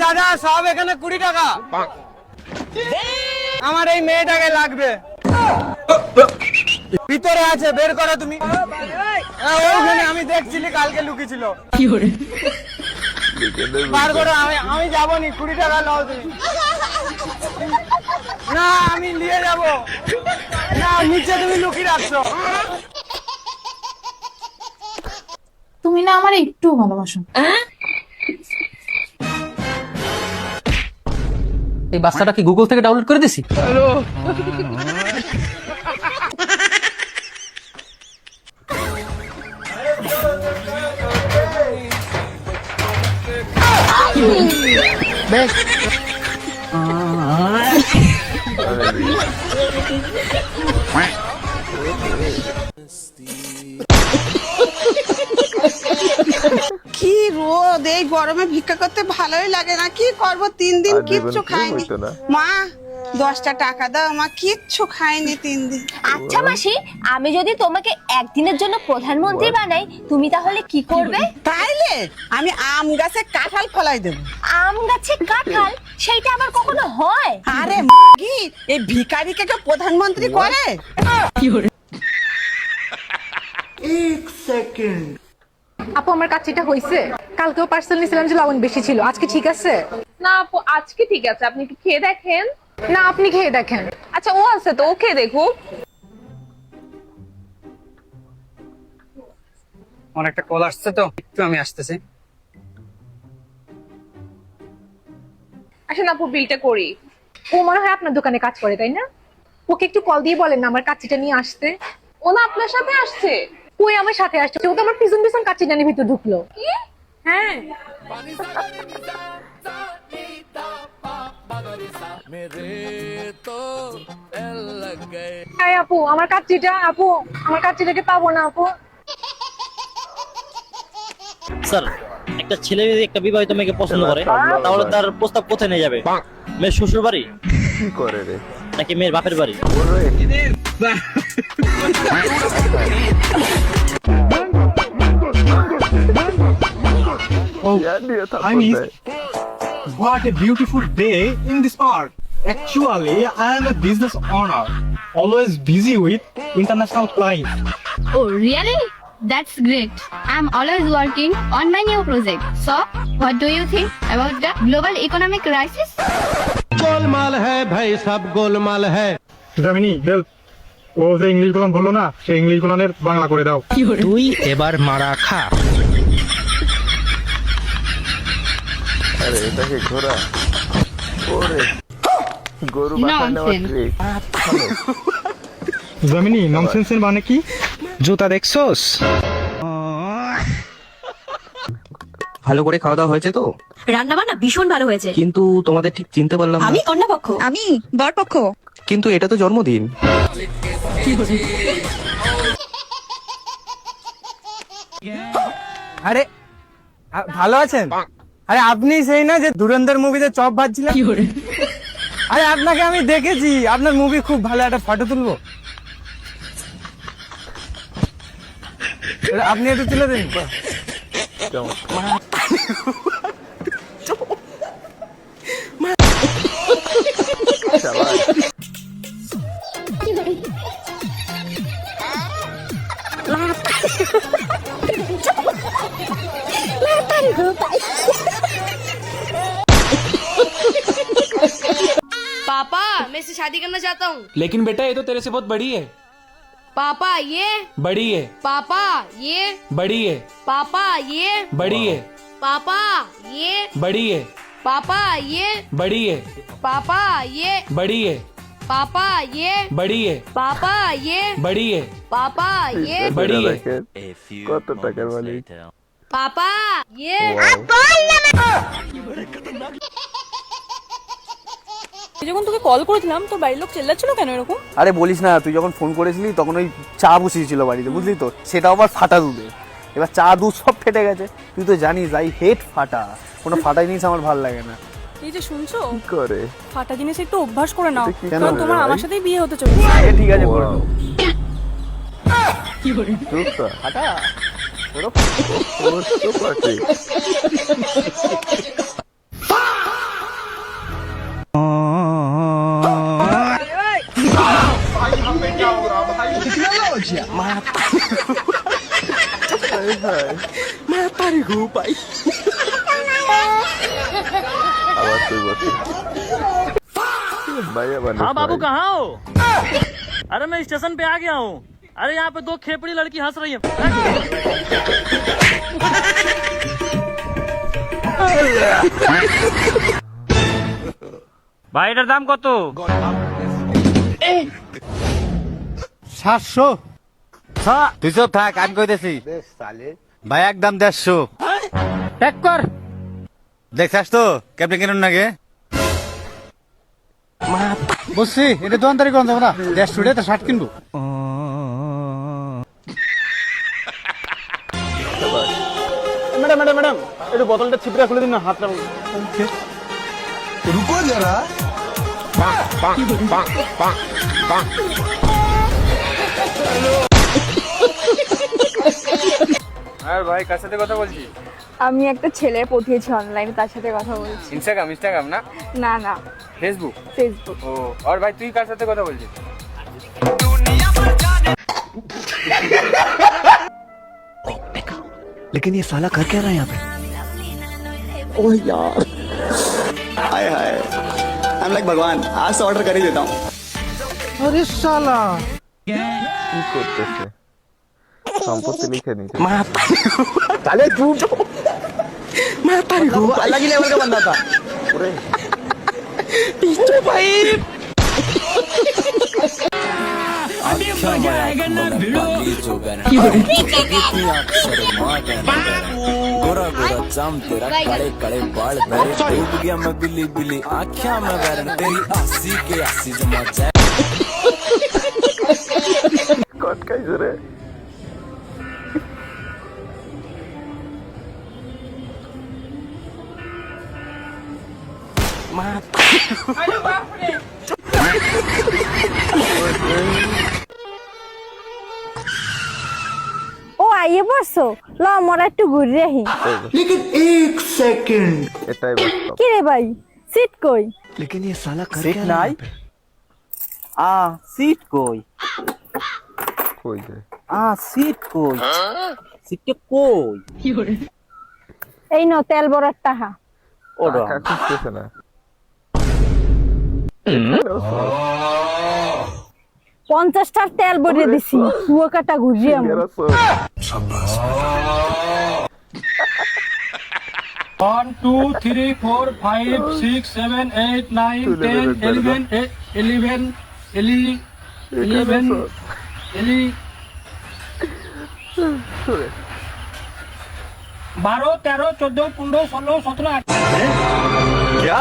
দাদা সব এখানে 20 টাকা। আমার এই মেয়েটাকে লাগবে। ভিতরে আছে, বের করো তুমি। ওখানে আমি দেখছিলি কালকে লুকিয়েছিল। বার করো, আমি যাবো নি। 20 টাকা নাও তুমি। না আমি নিয়ে যাব না, নিচে তুমি লুকিয়ে রাখছো। তুমি না আমার একটু ভালোবাসো। এই বাচ্চাটা কি গুগল থেকে ডাউনলোড করে দিছি? কি রোদ, এই গরমে ভিক্ষা করতে ভালোই লাগে না। কি করব, 3 দিন কিচ্ছু খাইনি। মা 10টা টাকা দাও, মা কিচ্ছু খাইনি 3 দিন। আচ্ছা মাসি, আমি যদি তোমাকে একদিনের জন্য প্রধানমন্ত্রী বানাই, তুমি তাহলে কি করবে? তাইলে আমি আম গাছে কাঁঠাল ফলাই দেব। আম গাছে কাঁঠাল? সেইটা আবার কখনো হয়? আরে কি এই ভিখারিকে কেউ প্রধানমন্ত্রী করে? আপু আমার কাচ্চিটা হইছে। কালকেও পার্সেল নিছিলাম যে লবণ বেশি ছিল, আজকে ঠিক আছে? না আপু, আজকে ঠিক আছে। আপনি কি খেয়ে দেখেন? না আপনি খেয়ে দেখেন। আচ্ছা ও আছে তো, ও খেয়ে দেখুক। আমার একটা কল আসছে তো, একটু আমি আসতেছি। আসেন আপু, বিলটা করি। ও মনে হয় আপনার দোকানে কাজ করে, তাই না? ওকে একটু কল দিয়ে বলেন না আমার কাচ্চিটা নিয়ে আসতে। ও না আপনার সাথে আসছে? ওই আমার সাথে আসছে, ও তো আমার পিছন পিছন কাচ্চিটা নিয়ে ভিতর ঢুকলো। কি? হ্যাঁ আপু আমার কাচ্চিটা, আপু আমার কাচ্চিটাকে পাবো না আপু? স্যার, একটা ছেলে যদি একটা বিবাহিত মেয়েকে পছন্দ করে, তাহলে তার প্রস্তাব কোথায় নিয়ে যাবে? মেয়ের শ্বশুর বাড়ি কি করে রে, নাকি মেয়ের বাপের বাড়ি? I mean, what a beautiful day in this park. Actually, I am a business owner, always busy with international clients. Oh, really? That's great. I'm always working on my new project. So, what do you think about the global economic crisis? Golmaal है भाई, सब गोलमाल है। Jamini bell, ও যে English গুলো বললো না, সেই English গুলোনের Bangla করে দাও। তুই এবার মারা খা। আরে এটা কি ঘোড়া? ওরে গরু বাঁধা নেওয়ার ট্রিক। জামিনী ননসেন্সের মানে কি? জুতা দেখছস? ভালো করে খাওয়া দাওয়া হয়েছে তো? রান্না বান্না ভীষণ ভালো হয়েছে, কিন্তু তোমাদের ঠিক চিনতে পারলাম না। আমি কন্যাপক্ষ। আমি বরপক্ষ। কিন্তু এটা তো জন্মদিন। আরে ভালো আছেন? আরে আপনি সেই না যে ধুরন্ধর মুভিতে চপ ভাজছিলেন? আরে আপনাকে আমি দেখেছি, আপনার মুভি খুব ভালো, একটা ফটো তুলবো। আপনি একটু তুলে দিন। पापा मैं इससे शादी करना चाहता हूँ। लेकिन बेटा ये तो तेरे से बहुत बड़ी है। पापा ये, बड़ी है। पापा ये, बड़ी है। पापा ये, बड़ी है। पापा ये, बड़ी है। पापा ये, बड़ी है। पापा ये, बड़ी है। पापा ये, बड़ी है। पापा ये, बड़ी है। पापा ये, बड़ी है। কত টাকার মালিক? पापा ये। যখন তোকে কল করেছিলাম, তোর বাড়ির লোক চেল্লাচ্ছিল কেন এরকম? আরে বলিস না, তুই যখন ফোন করেছিলি তখন ওই চা বসিয়েছিল বাড়িতে, বুঝলি তো, সেটাও আবার ফাটা দুধে। এবার চা দুধ সব ফেটে গেছে। তুই তো জানিস আই হেট ফাটা, কোনো ফাটা জিনিস আমার ভালো লাগে না। এই যে শুনছো, কি করে? ফাটা জিনিস একটু অভ্যাস করে নাও, কেন কারণ রে তোমার ভাই? আমার সাথেই বিয়ে হতে চলেছে। ঠিক আছে বলো। কি করে? ফাটা ওরা সুপার আবার তুই বসে भैया बने हाँ बाबू कहाँ हो? अरे मैं स्टेशन पे आ गया हूँ। अरे यहाँ पे 2 खेपड़ी लड़की हंस रही है। ভাই এটার দাম কত? 700 তুই সব থাক আমি কইতেছি ভাই একদম 150 প্যাক কর। দেখছাস তো ক্যাপ্টেন কেন নাকি বুঝছি এটা দোকানদারি কোন যাবো না 150 টাকা শার্ট কিনবো ম্যাডাম ম্যাডাম ম্যাডাম একটু বোতলটা ছিপড়া খুলে দিন না হাতটা रुको जरा আর ভাই কার সাথে কথা বলছি আমি একটা ছেলে পাঠিয়েছি অনলাইনে, তার সাথে কথা বলছি। ইনস্টাগ্রাম না না না, ফেসবুক ফেসবুক। ও আর ভাই তুই কার সাথে কথা বলছিস लेकिन ये साला कर क्या रहा है यहाँ पे हाय हाय आई एम लाइक भगवान आज से ऑर्डर कर ही देता हूँ अरे साला কি করতেছে সম্পত্তি লিখে নিতে चले झूठ मैं अलग ही लेवल का बंदा था ওরে पीछे भाई गोरा गोरा चाम तेरा काले काले बाल मेरे डूब गया मैं बिल्ली बिल्ली आँखियां में बैरन तेरी आसी के आसी जमा जाए কট খাইছে রে ও আইয়ে পড়ছো, ল মোরা একটু ঘুরে আহি। এটাই বাস্তব কি রে ভাই, সিট কই? लेकिन ये साला कर सीट क्या रहा है नहीं सीट कोई কই যায় सीट कोई सीट कोई এই নো তেল বড়ার টাকা। ওটা টাকা খুঁজতেছে না 50টার তেল ভরে দিছি, কুয়াকাটা ঘুরিয়ে আমি। 1 2 3 4 5 6 7 8 9 10 11 11 11 12 13 14 15 16 17 18 क्या